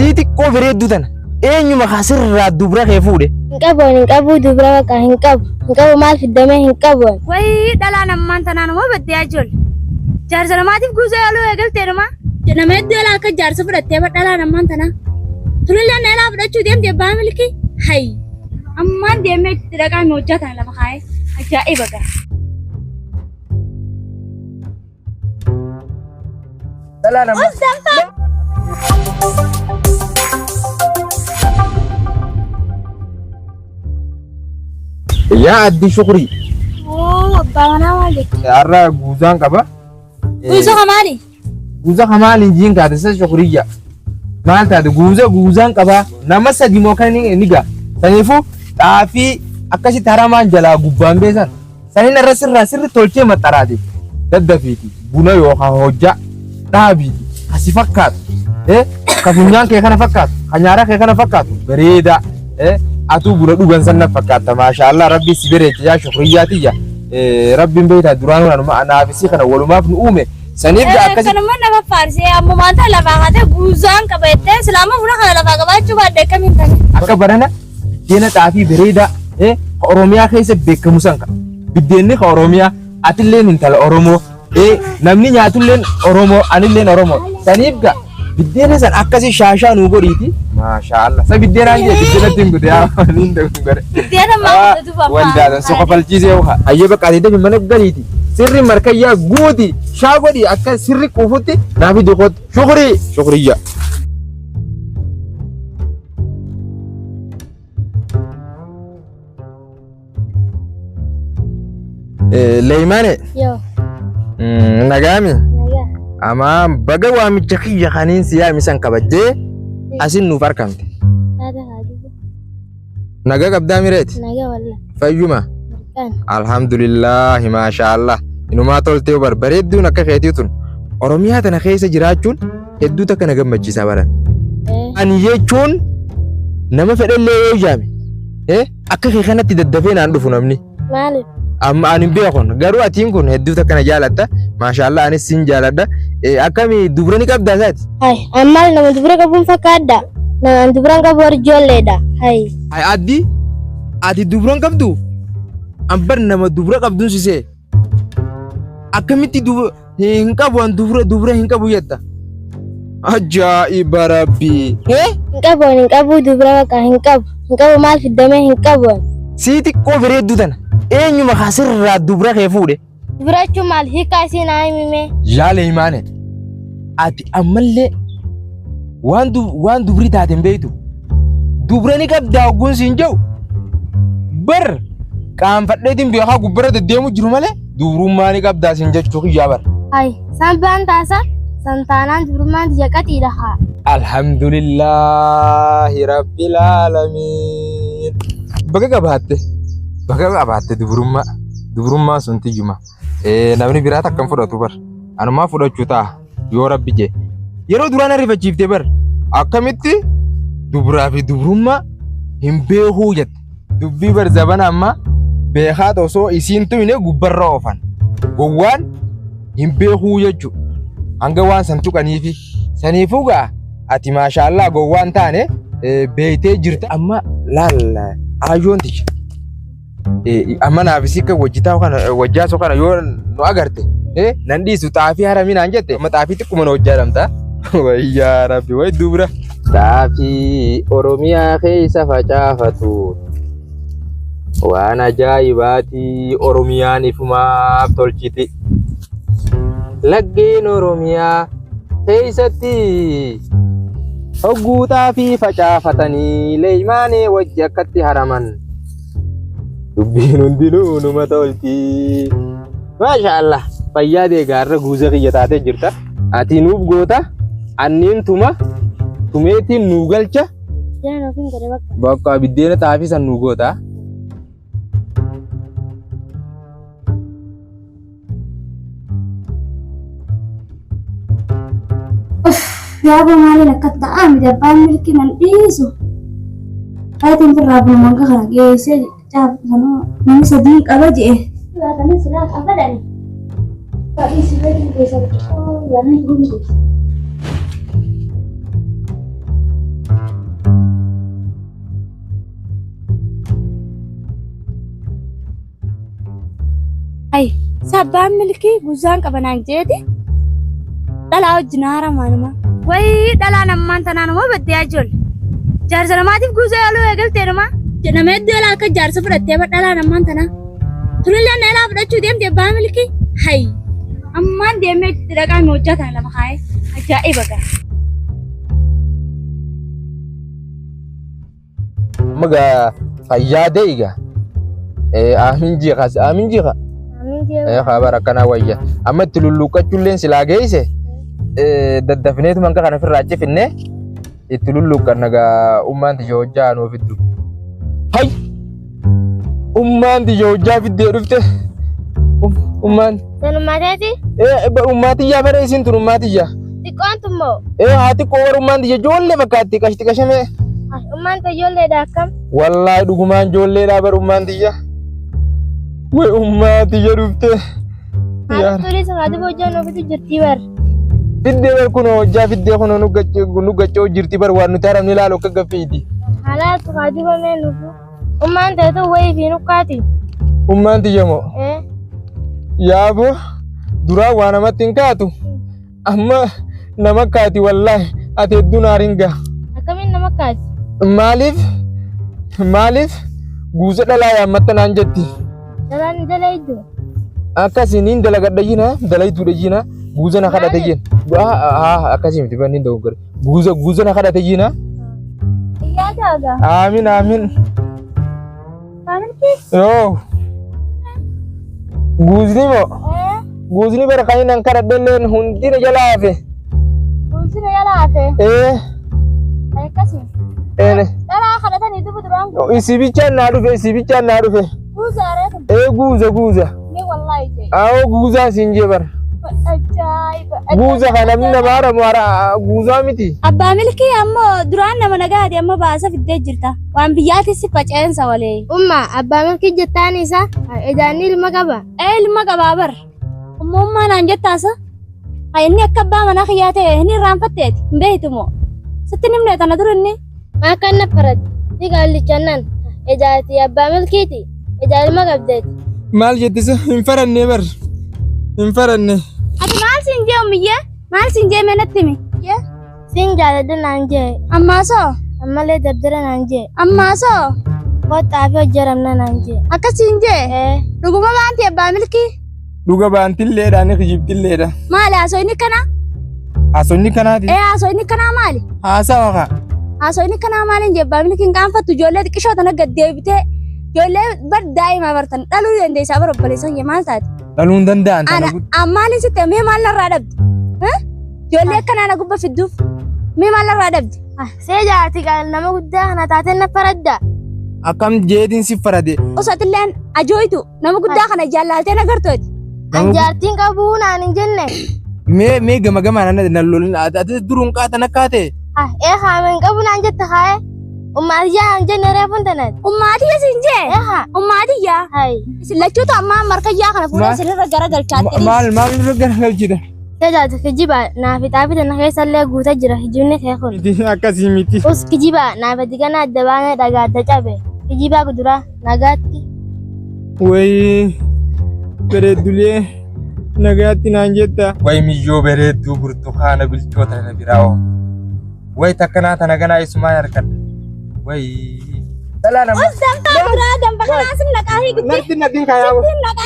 Siti ko bereedu tan. Eenyuma khasirra dubra kee fuudhe. Hinqabu dubra bakka hinqabu maal fiddame hinqabu. Way dhalaan ammaan tanaan moo baddee ajool. Jaarsa namaatiif guusaa yaaluu eegaltee dhuma. Nama hedduu yaalaa akka jaarsa fudhattee dhalaan ammaan tanaa. Tulillee na yaalaa fudhachuu deemtee abbaa milkii. Hay. Ammaan deemee itti dhaqaa mi hojjetan lafa kaa'ee. Ajaa'iba gara. Dhalaan ammaan. Ya addi shukri. Oh, abbaa manaa maal jechuudha? Har'a guuzaan qaba. Guuza kamaali? Guuza kamaali jiin kaate sa shukriya. Maal taate guuzaan qaba. Nama sadi moo kan ni gaa. Saniifuu xaafii akkasitti haramaan jalaa gubbaan beesan. Saniin irra sirri tolchee maxxaraati. Daddafiiti. Buna yookaan hojjaa dhaabiiti. Asi fakkaatu. Ka funyaan kee kana fakkaatu. Ka nyaara kee kana fakkaatu. Bareeda. Atu buna dhugan sanna fakkaata. Maashaallah rabbi si bareeche yaa shukriyaatiyya. Rabbiin beektaa duraan waan anaafisi kana walumaaf nu uume. Saniif akkasii. Kanuma nama faarsee amma maanta lafaa haatee guuzaan qabattee islaama buna kana lafaa qabaachuu baadde akkamiin tane. Akka barana deena xaafii bareedaa Oromiyaa keessa beekamu sanka. Biddeenni ka Oromiyaa atilleen intala Oromoo namni nyaatulleen Oromoo anilleen Oromoo. Saniif gaa biddeena san akkasii shaashaa nu godhiiti. Maashaallah. Sa biddeenaan jee biddeenatti hin gude haa niin ta'u gore. Biddeena maa guddatu baafaa. Waldaadan soqa falchiisee ho'a. Hayyee baqqaatee dafi mana galiiti. Sirri markayyaa guuti shaa godhi akka sirri quufutti naafi duqootti shukriyya. Leeymaane. Yoo. Nagaami. Nagaa. Ama baga waamicha kiyya kaniin si yaamisan kabajjee asin nuuf argamte. Taata haadhiibu. Nagaa qabdaa mireeti. Nagaa walla. Fayyuma. Kan. Alhamdulillah maashaallah. Inumaa toltee bareedduun akka keetii tun Oromiyaa tana keessa jiraachuun hedduu takka na gammachiisa baran. Ani jechuun nama fedhallee yoo jaame akka kee kanatti daddafee naan dhufu namni. Maaliif? Amma ani beekon garuu atiin kun hedduu takka na jaalatta. Maashaallah anis siin jaaladha. Akkami dubra ni qabdaa isaati? Hay ammal nama dubra qabuun fakkaadda. Nama dubra qabu ijoolleedha. Hay. Hay addi ati dubra qabdu? Ambar nama dubra qabduun sisee. Akkamitti hin qabu an dubra hin qabu jetta. Ajaa'iba rabbi. Hin qabu dubra bakka hin qabu maal fiddame hin qabu. Siiti ko bereeddu tana. Eenyuma khasirra dubra kee fuudhe. Dubra maal hiikaa isiin haa himime. Yaale himaane. Ati ammallee waan dubri taate hin beektu. Dubra ni qabdaa ogguun siin jiru. Bar qaanfadheetiin beekaa gubbara deddeemu jiru malee dubrummaa ni qabdaa siin jechuu kiyyaa bar. Hay sanbaan taasa santaanaan dubrummaan jaqatiidha haa. Alhamdulillahi rabbil aalamiin. Baga qabaatte dubrummaa sun tiyyuma. Namni biraat akkam fudhatu bar. Anumaa fudhachuu ta'a yoo rabbi jee. Yeroo duraan ariifachiiftee bar akkamitti dubraa fi dubrummaa hin beekuu jette. Dubbii bar zabana amma beekaa osoo isiin tuyne gubbarra oofan. Gowwaan hin beekuu jechuudha. Hanga waan san tuqaniifi. Saniifuu gaa ati maashaallah gowwaan taane beeytee jirta amma laalla aayoon tiyya. Amma naafisii akka wajjaasoo kana yoo nu agarte nan dhiisu xaafii haraminaan jette amma xaafii xiqquma na hojjaadhamta. Wayyaa rabbi way dubra. Xaafii Oromiyaa keessa facaafatu. Waan ajaa'ibaati Oromiyaan ifumaaf tolchiti. Laggeen Oromiyaa keessatti hogguutaa fi facaafatanii leeymaanee wajji akkatti haraman. Dubbiin hundinuu numa tolti. Maashaallah fayyaa deegaarra guuza kiyya taatee jirta. Ati nuuf goota anniin tumeetiin nuu galcha. Bakka biddeena xaafii san nuu goota. Yaaba maaliin akka ta'an dabbaan milki nan dhiisu. Faayitiin firraa bulmaan kana geessee caaffanoo namni sadii qaba je'e. Kana silaa qaba dhani. Faayitiin sirrii keessatti yaa'anii gurguru. Sabbaan milkii guzaan qabanaan jeeti. Dhalaa wajjin haaramaanuma. Wayii dhalaa nammaan tanaanuma baddee ijoollee. Jaarsa namaatiif guzaa yaaluu eegalteedhuma. Nama hedduu yaalaa akka jaarsa fudhattee dhalaa nammaan tanaa. Tulillee na yaalaa fudhachuu deemte abbaa milkii. Hayi. Ammaan deemee itti dhaqaa hojjaa kana lafa kaa'ee. Ajaa'iba gara. Maga fayyaa deegaa. Amin jiqa. Khabar akkana wayya. Amma itti lulluuqqachuulleen silaa geesse daddafneetu manka kana ofirraa cifinne itti lulluuqqan nagaa ummaan tiyya hojjaa nuuf fiddu. Hay! Ummaan tiyya hojjaa fiddee dhufte. Ummaan. Sanumaateeti? Ummaa tiyyaa bara isin tun ummaa tiyya. Xiqqoon tummoo? Haa xiqqoo warra ummaan tiyya ijoollee fakkaatti qashti qashamee. Ummaan tiyya ijoolleedha akkam? Wallaahi dhugumaan ijoolleedha bara ummaan tiyya. Way ummaa tiyya dhufte. Haati tolii sagaati hojjaa nuufitu jirtii bar. Fiddee bar kun hojjaa fiddee kun nu gaccoo jirti bar waan nuti haramni ilaalu akka gaffiiti. Haala sagaati gomee nuufu. Ummaan ta'etu wayii fi nukkaati. Ummaan tiyya moo? Yaaboo duraa waa namatti hin kaatu. Amma nama kaati wallaahi ati hedduu naaringa. Akkamiin nama kaati? Maaliif guusa dhalaa yaammatta naan jetti. Dalaan dalaydu. Akkasiniin dalagadha jina dalaytuudha jina guusa na kadhate jina. Akkasii miti banni dogoggore. Guusa na kadhate jina. Iyyaa taaga. Aamin. Kaamin keessa? Yoo. Guusni moo? Guusni bara kan inni kadhadhelleen hundi na jalaa hafe. Guusni na jalaa hafe? Akkasii. Dhalaa kadhatanii dubu duraan guutuu. Isibichaan naa dhufe. Guuza areetu. Guuza. Ni wallahi jee. Guuza siin jee bara. Ajaa'iba. Guuza kan namni nama haramu guuzaa miti. Abbaa milkii ammoo duraan nama nagaati amma baasa fiddee jirta. Waan biyyaatis faca'eensa walee. Abbaa milkii jettaan isaa edaanni ilma qaba. Ilma qabaa bar. Ummaa naan jettaasa. Inni akka abbaa manaa kiyyaa ta'e inni irraanfatteeti. Hin beektu moo? Sitti nimne tana dur inni. Akka inni faradhi. Si gaallichannan. Edaati abbaa milkiiti. Edaa ilma qabdeeti. Maal jettisa? Hin faranne bar. Hin faranne. Ati maal siin jee ummiyyee? Maal siin jee meenatti mi? Siin jaaladha naan jee. Ammaasoo? Ammallee dardara naan jee. Ammaasoo? Kottaa fi hojjaramna naan jee. Akkasiin jee? Dhuguma baanti abbaa milkii? Dhuga baantilleedha ni kijibtilleedha. Maali haasoo inni kana? Haasoo inni kanaati? Haasoo inni kanaa maali? Haasawa kaa. Haasoo inni kanaa maaliin jee abbaa milkiin qaanfattu ijoollee xiqqishoo tana gad deebitee ijoollee bar daa'ima bartan dhaluu dandeessaa bara obboleessan jee maal taati? Dhaluun danda'an tana guddaa. Ammaaliin sitte mee maal narraa dhabdi? Ijoollee akkanaa na gubba fidduuf mee maal narraa dhabdi? See jaarti nama guddaa kana taatee na faradda. Akkam jeetiin si farade? Osotilleen ajooytu nama guddaa kana jaallatee nagartooti. Jaartiin qabuu naan hin jenne. Mee gama na lolin ati duruun qaatan akkaate? Haamen qabu naan jette haye. Ummaatiyyaa hin jenne reefuun tanet. Ummaatiyya siin jee? Ummaatiyyaa? Lachuutu ammaa markayyaa kana fuudhee sirriirra garagalchaatti. Maal irra garagalchita? Tajaajila kijiba naaf xaafita na keessallee guutaa jira hijinni kee kun. Akkasii miti. Us kijiba naaf digana adda baanee dhagaa adda cabe. Kijibaa kuduraa nagaatti. Wayii bareeddulee nagaatti naan jetta. Wayi miyyoo bareedduu burtukaana bilchoota na biraawoo. Wayi takkanaa tana ganaa isumaa harkadha. Wayi. Dhalaa nama. Damba kanaa sin naqaahii guddee. Narti natiin kaayamu.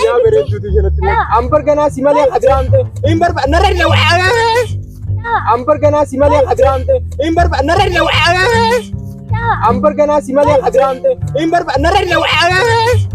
Yaa bareedduutu jalatti naqaa. Ambar ganaa si malee adiraamte. Hin barba narra irra waa. Ambar ganaa si malee adiraamte. Hin barba narra irra waa. Ambar ganaa si malee adiraamte. Hin barba narra irra waa.